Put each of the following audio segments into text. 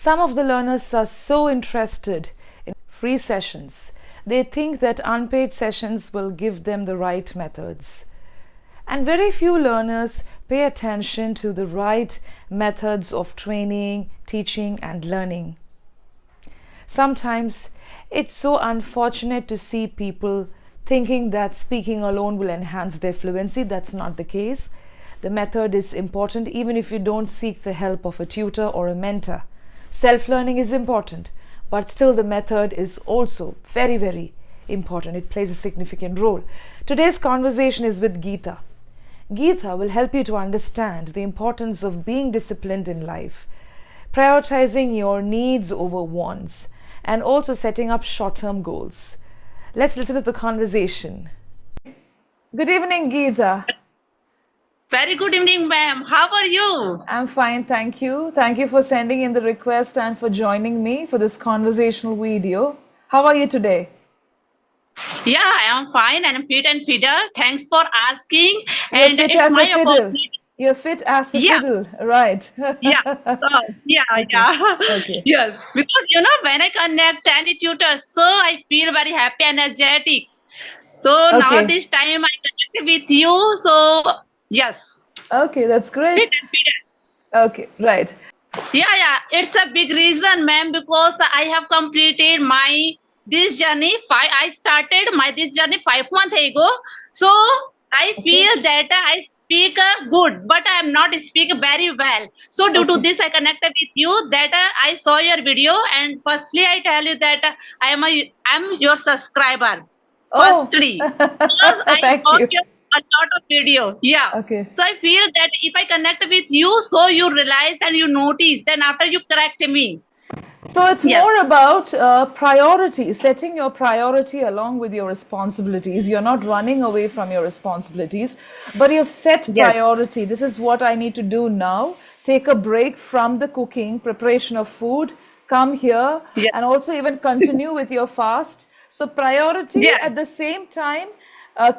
Some of the learners are so interested in free sessions. They think that unpaid sessions will give them the right methods. And very few learners pay attention to the right methods of training, teaching, and learning. Sometimes it's so unfortunate to see people thinking that speaking alone will enhance their fluency. That's not the case. The method is important even if you don't seek the help of a tutor or a mentor. Self-learning is important, but still the method is also very, very important. It plays a significant role. Today's conversation is with Geeta. Geeta will help you to understand the importance of being disciplined in life, prioritizing your needs over wants, and also setting up short-term goals. Let's listen to the conversation. Good evening, Geeta. Very good evening, ma'am. How are you? I'm fine, thank you. Thank you for sending in the request and for joining me for this conversational video. How are you today? Yeah, I am fine and I'm fit and fitter. Thanks for asking. You're And fit it's as my a fiddle. opportunity. You're fit as a Yeah, fiddle, right? yeah, yeah, Okay, yeah. okay. Yes, because when I connect any tutors, so I feel very happy and energetic. So now Okay, this time I connect with you. So yes, okay, that's fit great. and fitter. Okay, right. Yeah. It's a big reason, ma'am, because I have completed my this journey. I started my this journey 5 months ago. So I Okay, feel that I speak good, but I am not speak very well. So due to okay. this, I connected with you. That I saw your video, and firstly, I tell you that I'm your subscriber. Oh, Firstly, because I thank watch you. a lot of video. Yeah. Okay. So I feel that if I connect with you, so you realize and you notice, then after you correct me. So it's Yes. more about priority, setting your priority along with your responsibilities. You're not running away from your responsibilities, but you've set Yes. priority. This is what I need to do now. Take a break from the cooking, preparation of food, come here, Yes. and also even continue with your fast. So, priority Yes. at the same time,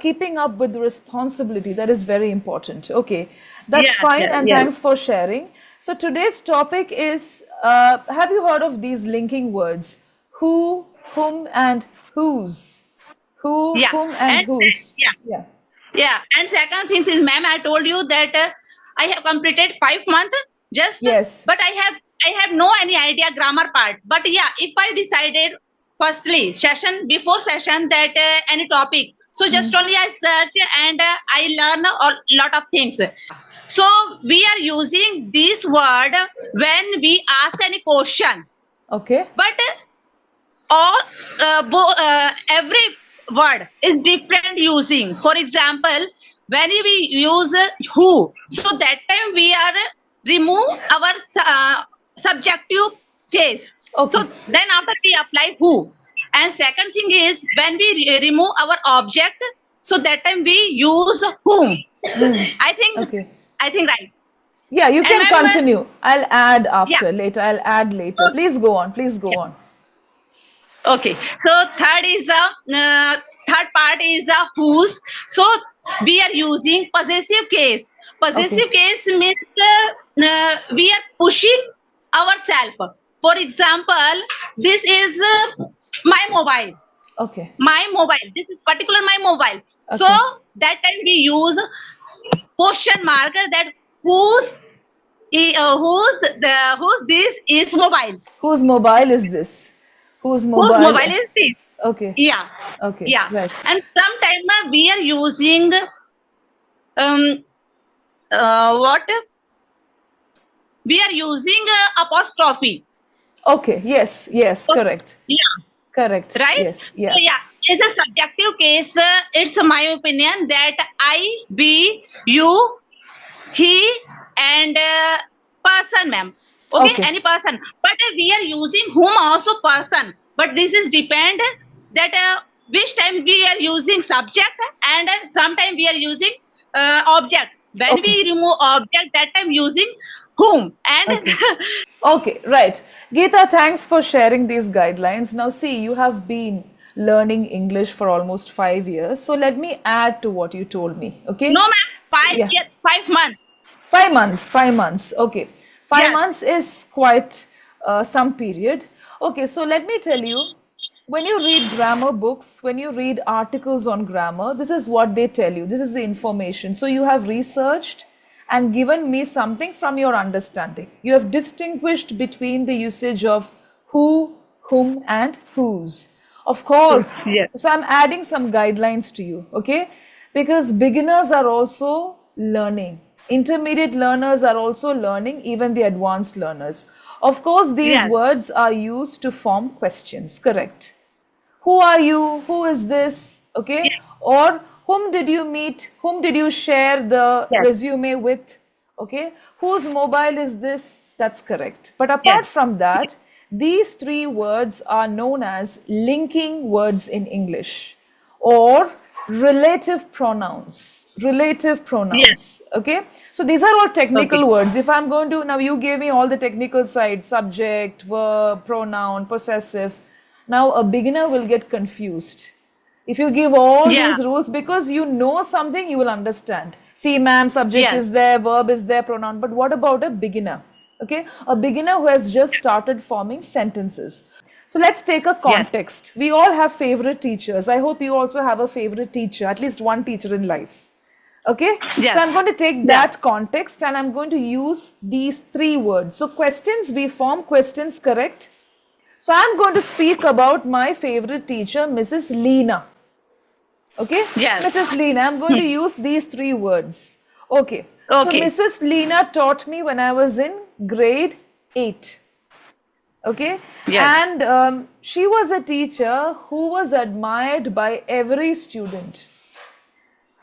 keeping up with the responsibility. That is very important. Okay, that's Yes. fine, Yes. and Yes. thanks for sharing. So today's topic is, have you heard of these linking words? Who, whom, and whose? Who, Yeah. whom, and And whose? yeah. Yeah. Yeah. And second thing is, ma'am, I told you that I have completed 5 months just, Yes. but I have no any idea grammar part. But yeah, if I decided firstly session before session that any topic, so just only I search and I learn a lot of things. So we are using this word when we ask any question, Okay. but all every word is different using. For example, when we use who, so that time we are remove our subjective case. So Okay. then after we apply who, and second thing is when we remove our object, so that time we use whom. I think Okay. I think right. Yeah, you And can ma'am, continue. I'll add yeah. after, later. I'll add later. Okay. Please go on. Please go Yeah. on. Okay. So third part is the whose. So we are using possessive case. Okay. Possessive case means we are pushing ourselves. For example, this is my mobile. Okay. My mobile. This is particular my mobile. So Okay. that time we use question mark that whose whose this is mobile. Whose mobile is this? Whose Whose mobile? mobile is this? Okay. Yeah, Okay. yeah. Right. And sometimes we are using um what we are using apostrophe. Okay. Yes. Yes. So, Correct. yeah, Correct. right. Yes. So Yeah. yeah, it's a subjective case. It's my opinion that I, we, you, he, and person, ma'am. Okay, Okay. any person. But we are using whom also person. But this is depend that which time we are using subject and sometime we are using object. When Okay. we remove object, that time using whom and Okay. Okay, right. Geeta, thanks for sharing these guidelines. Now, see, you have been learning English for almost 5 years. So, let me add to what you told me. no, Okay. ma'am. Five Yeah. years, 5 months. 5 months. 5 months. Okay. five Yes. months is quite some period. Okay, so let me tell you, when you read grammar books, when you read articles on grammar, this is what they tell you. This is the information. So you have researched and given me something from your understanding. You have distinguished between the usage of who, whom, and whose. Of course. Yes. So I'm adding some guidelines to you, okay? Because beginners are also learning. Intermediate learners are also learning, even the advanced learners. Of course, these Yes. words are used to form questions, correct? Who are you? Who is this? Okay? Yes. Or whom did you meet? Whom did you share the Yes. resume with? Okay? Whose mobile is this? That's correct. But Yes. apart from that, these three words are known as linking words in English or relative pronouns. Relative pronouns. Okay? So these are all technical Okay. words. If I'm going to, now you gave me all the technical side, subject, verb, pronoun, possessive. Now a beginner will get confused. If you give all Yeah. these rules, because you know something, you will understand. See, ma'am, subject Yes. is there, verb is there, pronoun. But what about a beginner? Okay, a beginner who has just started forming sentences. So let's take a Yes. context. We all have favorite teachers. I hope you also have a favorite teacher, at least one teacher in life. Okay, so I'm Yes. going to take Yeah. that context and I'm going to use these three words. So questions, we form questions, correct? So I'm going to speak about my favorite teacher, Mrs. Leena. Okay, Yes. Mrs. Leena, I'm going to use these three words. Okay, so Okay. Mrs. Leena taught me when I was in grade 8. Okay, Yes. and she was a teacher who was admired by every student.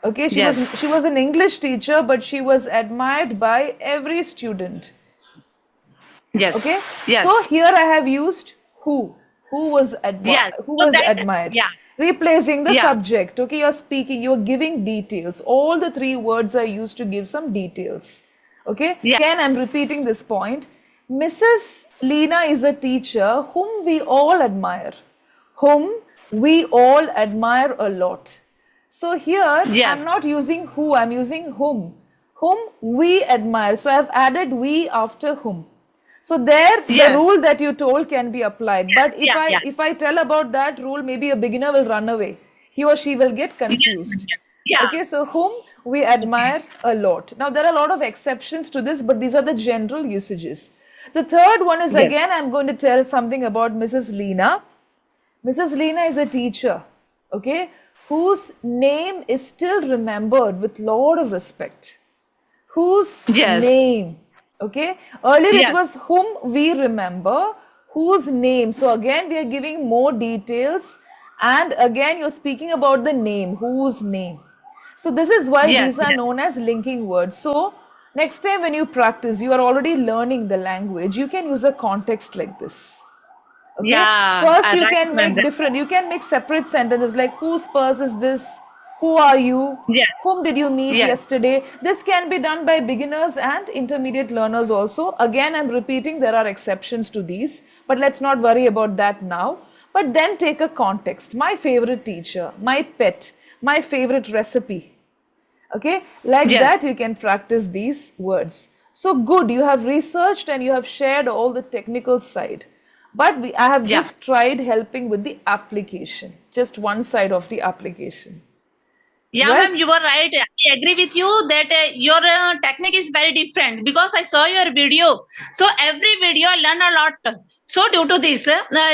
Okay, Yes. she was an English teacher, but she was admired by every student. Okay, Yes. so Yes. here I have used Yes. who So was that, admired, yeah. replacing the Yeah. subject. Okay, you're speaking, you're giving details. All the three words are used to give some details. Okay, Yeah. again, I'm repeating this point. Mrs. Leena is a teacher whom we all admire, whom we all admire a lot. So here Yes. I'm not using who, I'm using whom. Whom we admire. So I've added we after whom. So there the Yes. rule that you told can be applied. But Yeah. Yeah. if I tell about that rule, maybe a beginner will run away. He or she will get confused. Yes. Yeah. Okay, so whom we admire a lot. Now there are a lot of exceptions to this, but these are the general usages. The third one is, Yes. again, I'm going to tell something about Mrs. Leena. Mrs. Leena is a teacher, okay, whose name is still remembered with lot of respect. Whose Yes. name? Okay, earlier it Yes. was whom we remember, whose name. So again, we are giving more details, and again, you're speaking about the name, whose name. So this is why Yes. these are Yes. known as linking words. So next time when you practice, you are already learning the language. You can use a context like this. Okay, Yeah. first I you right, can ma'am. make different, you can make separate sentences like whose purse is this, who are you, Yes. whom did you meet Yes. yesterday. This can be done by beginners and intermediate learners also. Again, I'm repeating, there are exceptions to these, but let's not worry about that now. But then take a context, my favorite teacher, my pet, my favorite recipe. Okay, like Yes. that you can practice these words. So good, you have researched and you have shared all the technical side. But I have Yeah. just tried helping with the application, just one side of the application. Yeah, ma'am, Right? you were right. I agree with you that your technique is very different because I saw your video. So every video I learn a lot. So due to this,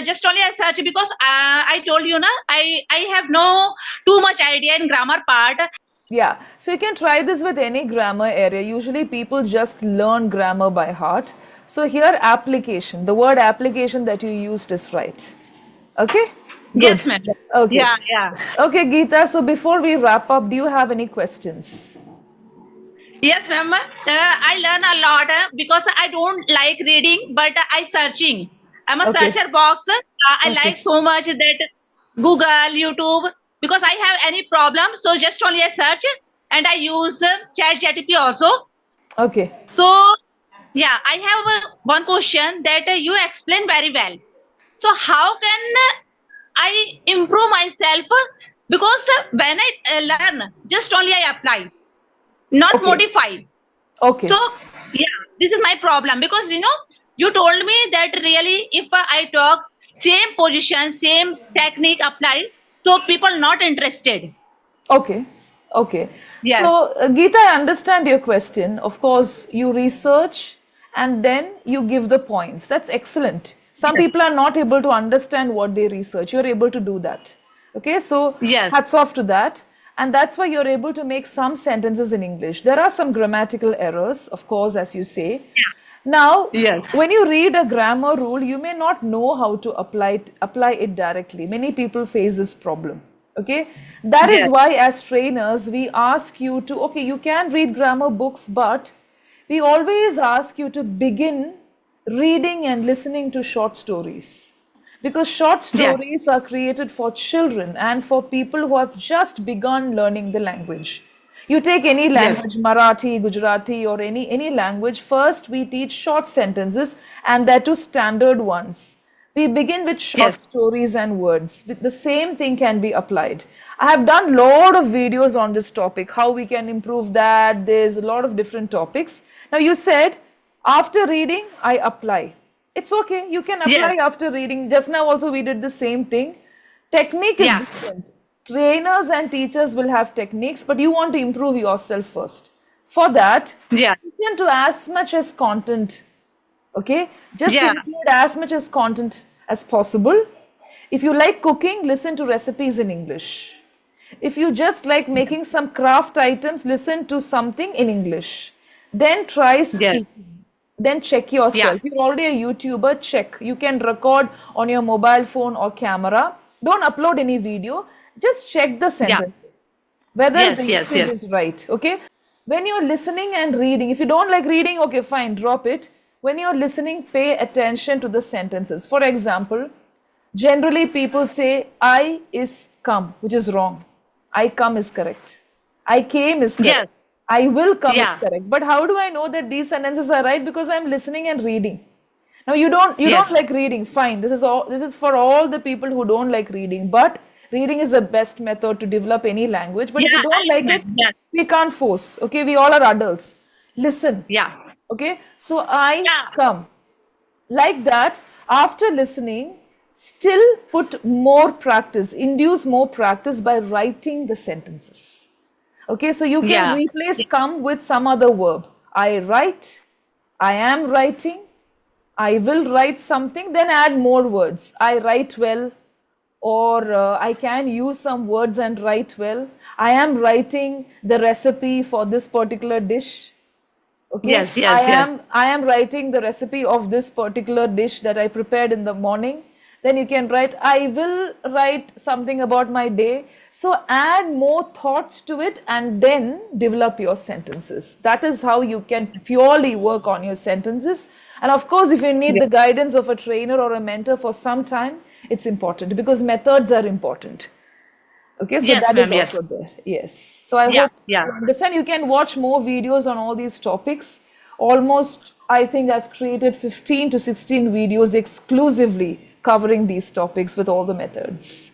just only I search because I told you na I have no too much idea in grammar part. Yeah. So you can try this with any grammar area. Usually people just learn grammar by heart. So here application, the word application that you used is right. Okay? Good. Yes, ma'am. Okay. Yeah, yeah. Okay, Geeta. So before we wrap up, do you have any questions? Yes, ma'am. I learn a lot because I don't like reading, but I searching. I'm a Okay. searcher box. I Okay. like so much that Google, YouTube, because I have any problem, so just only I search and I use Chat GTP also. Okay. So yeah, I have one question that you explain very well. So how can I improve myself? Because when I learn, just only I apply, not Okay. modify. Okay. So yeah, this is my problem because you told me that really if I talk same position, same technique applied, so people not interested. Okay. Okay. Yes, So, Geeta, I understand your question. Of course, you research and then you give the points. That's excellent. Some yes, people are not able to understand what they research. You're able to do that. Okay. So, yes, hats off to that. And that's why you're able to make some sentences in English. There are some grammatical errors, of course, as you say. Now, yes, when you read a grammar rule, you may not know how to apply it directly. Many people face this problem. Okay, that is yes, why as trainers we ask you to, okay, you can read grammar books, but we always ask you to begin reading and listening to short stories, because short yes, stories are created for children and for people who have just begun learning the language. You take any yes, language, Marathi, Gujarati, or any language, first we teach short sentences, and that too standard ones. We begin with short yes, stories and words. The same thing can be applied. I have done a lot of videos on this topic, how we can improve that. There's a lot of different topics. Now, you said, after reading, I apply. It's okay. You can yes, apply after reading. Just now, also, we did the same thing. Technique is yeah, different. Trainers and teachers will have techniques, but you want to improve yourself first. For that, yeah, listen to as much as content. Okay, just yeah, include as much as content as possible. If you like cooking, listen to recipes in English. If you just like making some craft items, listen to something in English. Then try yes, speaking. Then check yeah, yourself. You're already a YouTuber, check. You can record on your mobile phone or camera. Don't upload any video. Just check the yeah, sentence, whether the yes, yes, usage yes, is right. Okay, when you're listening and reading, if you don't like reading, okay, fine, drop it. When you're listening, pay attention to the sentences. For example, generally people say I is come, which is wrong. I come is correct. I came is yes, correct. I will come is yeah, correct. But how do I know that these sentences are right? Because I'm listening and reading. Now you don't yes, like reading. Fine. This is for all the people who don't like reading. But reading is the best method to develop any language. But if you yeah, don't like it, yes, we can't force. Okay, we all are adults. Listen. yeah, Okay, so I yeah, come. Like that, after listening, still put more practice, induce more practice by writing the sentences. Okay, so you can yeah, replace come with some other verb. I write, I am writing, I will write something, then add more words. I write well, or I can use some words and write well. I am writing the recipe for this particular dish. Okay, yes, I yes, yes, am I am writing the recipe of this particular dish that I prepared in the morning. Then you can write, I will write something about my day. So add more thoughts to it and then develop your sentences. That is how you can purely work on your sentences. And of course, if you need yes, the guidance of a trainer or a mentor for some time, it's important because methods are important. Okay, so yes, that is ma'am, yes, also there. Yes. So I yeah, hope yeah. you understand. You can watch more videos on all these topics. Almost, I think I've created 15 to 16 videos exclusively covering these topics with all the methods.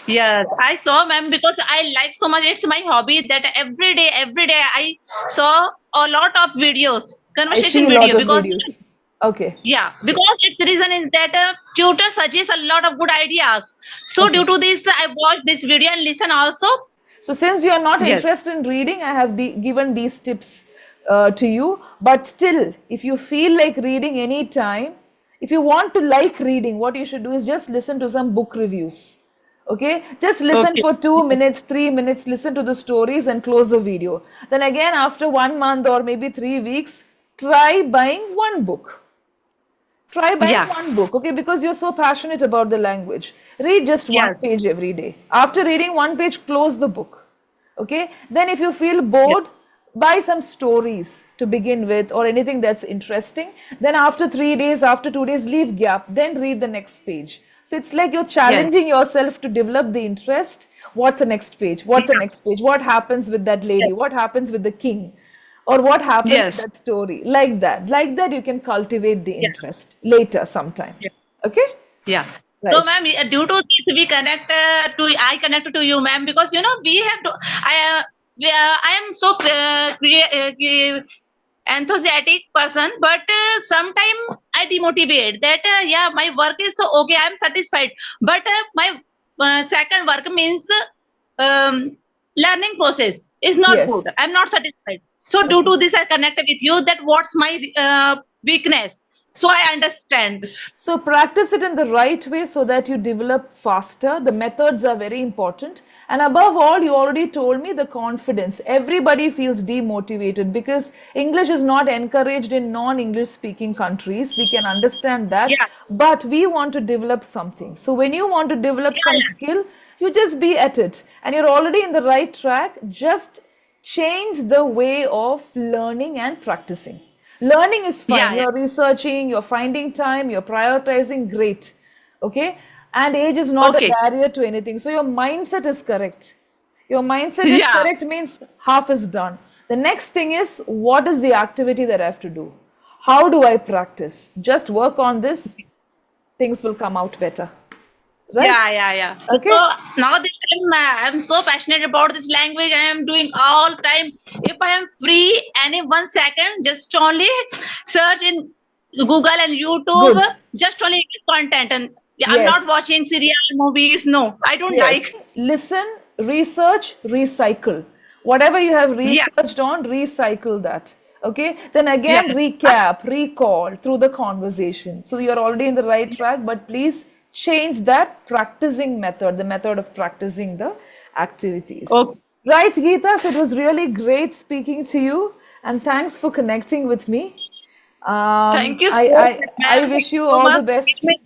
Yes, I saw, ma'am, because I like so much. It's my hobby that every day I saw a lot of videos, I see conversation a lot video. of Because videos. Okay. yeah, because its reason is that tutor suggests a lot of good ideas. So due Okay. to this, I watch this video and listen also. So, since you are not Yes, interested in reading, I have given these tips to you. But still, if you feel like reading anytime, if you want to like reading, what you should do is just listen to some book reviews. Okay, just listen okay, for 2 minutes, 3 minutes, listen to the stories and close the video. Then, again, after 1 month or maybe 3 weeks, try buying one book. Try buying yeah, one book, okay, because you're so passionate about the language. Read just one yes, page every day. After reading one page, close the book, okay? Then, if you feel yes, bored, buy some stories to begin with or anything that's interesting. Then, after 3 days, after 2 days, leave gap. Then, read the next page. So, it's like you're yes, challenging yourself to develop the interest. What's the next page? What's the yeah, next page? What happens with that lady? yes, What happens with the king? Or what happens in yes, that story, like that you can cultivate the yeah, interest later sometime. yeah. Okay, Yeah. So, right. ma'am, due to this, we connect I connect to you, ma'am, because we have to. I am so enthusiastic person, but sometimes I demotivate that yeah, my work is so okay, I'm satisfied, but my second work means um, learning process is not Yes. good, I'm not satisfied. So due Okay. to this I connect with you that what's my weakness, so I understand this. So practice it in the right way so that you develop faster. The methods are very important. And above all, you already told me the confidence. Everybody feels demotivated because English is not encouraged in non-English speaking countries. We can understand that. Yeah, But we want to develop something. So when you want to develop some yeah, skill, you just be at it. And you're already in the right track. Just change the way of learning and practicing. Learning is yeah, fine. yeah. You're researching, you're finding time, you're prioritizing, great. Okay? And age is not a Okay. barrier to anything. So your mindset is correct. Your mindset is Yeah. correct means half is done. The next thing is what is the activity that I have to do? How do I practice? Just work on this, things will come out better. Right? Yeah, yeah, yeah. So Okay? now this time I'm so passionate about this language. I am doing all time. If I am free, any 1 second, just only search in Google and YouTube, Good. just only content. And yeah, I'm not Yes. watching serial movies. No, I don't Yes. like. Listen, research, recycle. Whatever you have Yeah, researched on, recycle that. Okay. Then yeah. again, recap, recall through the conversation. So you're already in the right track, but please change that practicing method, the method of practicing the activities. Okay. Right, Geeta? So it was really great speaking to you, and thanks for connecting with me. Thank you I, so I, much, I ma'am. Thank wish you you so all the much for giving best. me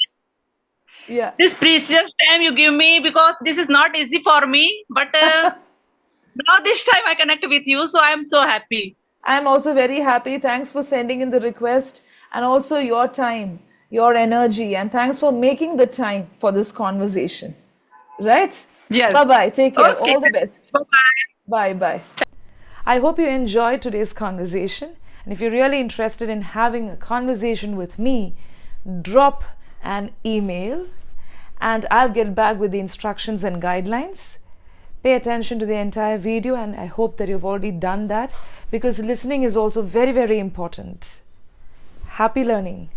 Yeah. this precious time you give me, because this is not easy for me. But now this time I connect with you, so I'm so happy. I'm also very happy. Thanks for sending in the request and also your time, your energy, and thanks for making the time for this conversation. Right? Yes. Bye bye. Take care. Okay. All the best. Bye bye. Bye bye. I hope you enjoyed today's conversation. And if you're really interested in having a conversation with me, drop an email and I'll get back with the instructions and guidelines. Pay attention to the entire video, and I hope that you've already done that because listening is also very, very important. Happy learning.